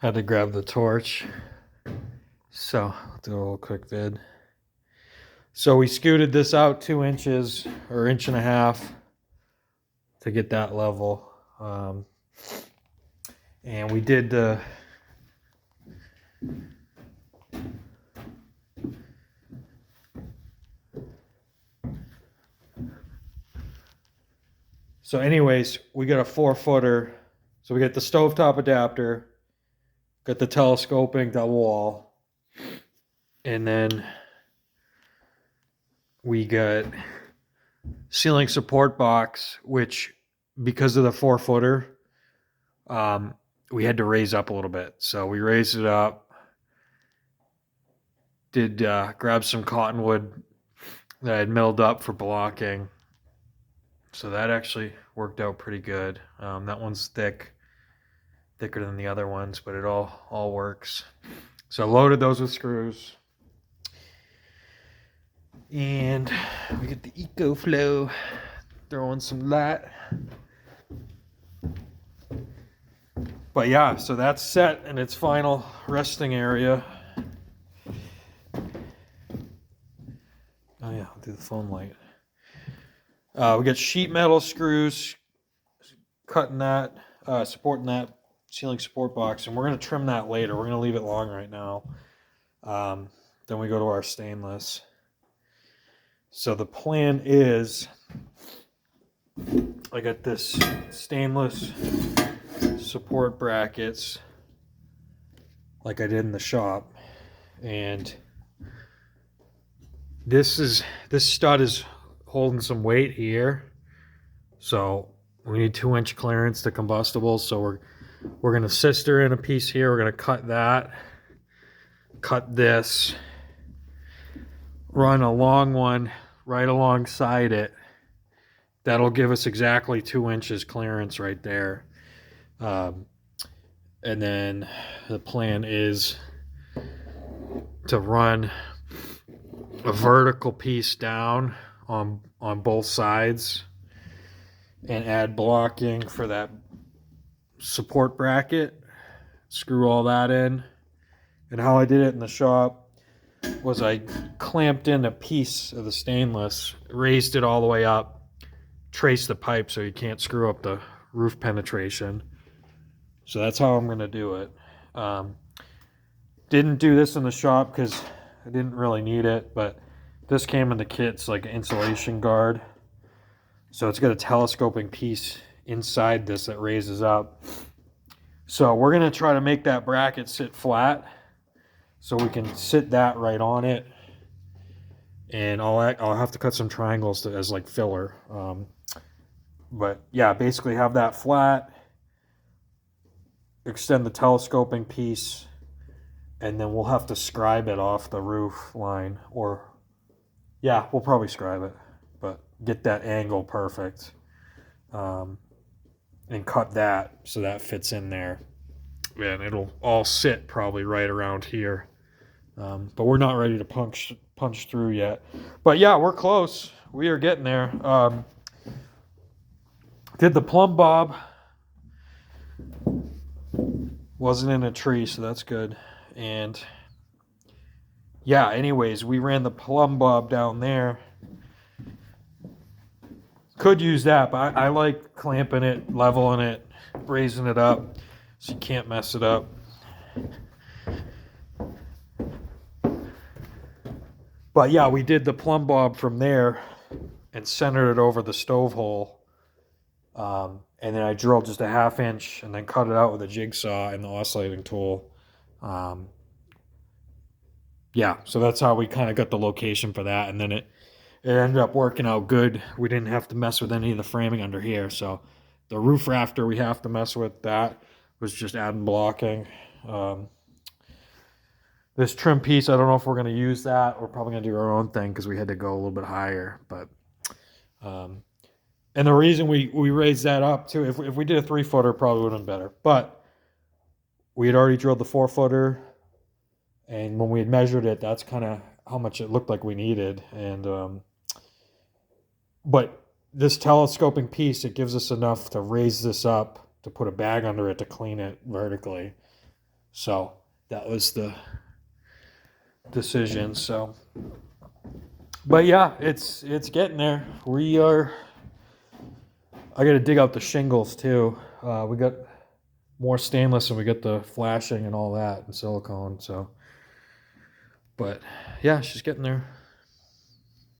Had to grab the torch. So I'll do a little quick vid. So we scooted this out 2 inches or inch and a half to get that level. And we did the so anyways, we got a 4-footer. So we got the stovetop adapter, got the telescoping double wall, and then we got ceiling support box, which because of the 4-footer, we had to raise up a little bit. So we raised it up, did grab some cottonwood that I had milled up for blocking. So that actually worked out pretty good. That one's thicker than the other ones, but it all works. So I loaded those with screws. And we get the EcoFlow, throw in some light. But yeah, so that's set in its final resting area. Oh yeah, I'll do the phone light. We got sheet metal screws cutting that, supporting that ceiling support box, and we're going to trim that later. We're going to leave it long right now. Then we go to our stainless. So the plan is, I got this stainless support brackets like I did in the shop, and this stud is holding some weight here, so we need 2-inch clearance to combustible. So we're going to sister in a piece here. We're going to cut that, cut this, run a long one right alongside it. That'll give us exactly 2 inches clearance right there. And then the plan is to run a vertical piece down on both sides and add blocking for that support bracket. Screw all that in. And how I did it in the shop was I clamped in a piece of the stainless, raised it all the way up, traced the pipe so you can't screw up the roof penetration. So that's how I'm going to do it. Didn't do this in the shop because I didn't really need it, but this came in the kit. It's like an insulation guard. So it's got a telescoping piece inside this that raises up. So we're going to try to make that bracket sit flat so we can sit that right on it. And I'll have to cut some triangles as like filler. But yeah, basically have that flat, extend the telescoping piece, and then we'll have to scribe it off the roof line. Or yeah, we'll probably scribe it, but get that angle perfect, and cut that so that fits in there. And it'll all sit probably right around here. But we're not ready to punch through yet. But yeah, we're close. We are getting there. Did the plumb bob. Wasn't in a tree, so that's good. And yeah, anyways, we ran the plumb bob down there. Could use that, but I like clamping it, leveling it, raising it up so you can't mess it up. But yeah, we did the plumb bob from there and centered it over the stove hole. And then I drilled just a 1/2 inch and then cut it out with a jigsaw and the oscillating tool. Yeah, so that's how we kind of got the location for that. And then it ended up working out good. We didn't have to mess with any of the framing under here. So the roof rafter we have to mess with, that was just adding blocking. This trim piece, I don't know if we're going to use that. We're probably going to do our own thing because we had to go a little bit higher. But and the reason we raised that up too, if we did a 3-footer, probably would have been better. But we had already drilled the 4-footer, and when we had measured it, that's kind of how much it looked like we needed. And but this telescoping piece, it gives us enough to raise this up to put a bag under it to clean it vertically. So that was the decision. So, but yeah, it's getting there. We are. I got to dig out the shingles too. We got more stainless and we got the flashing and all that and silicone. So, but yeah, she's getting there.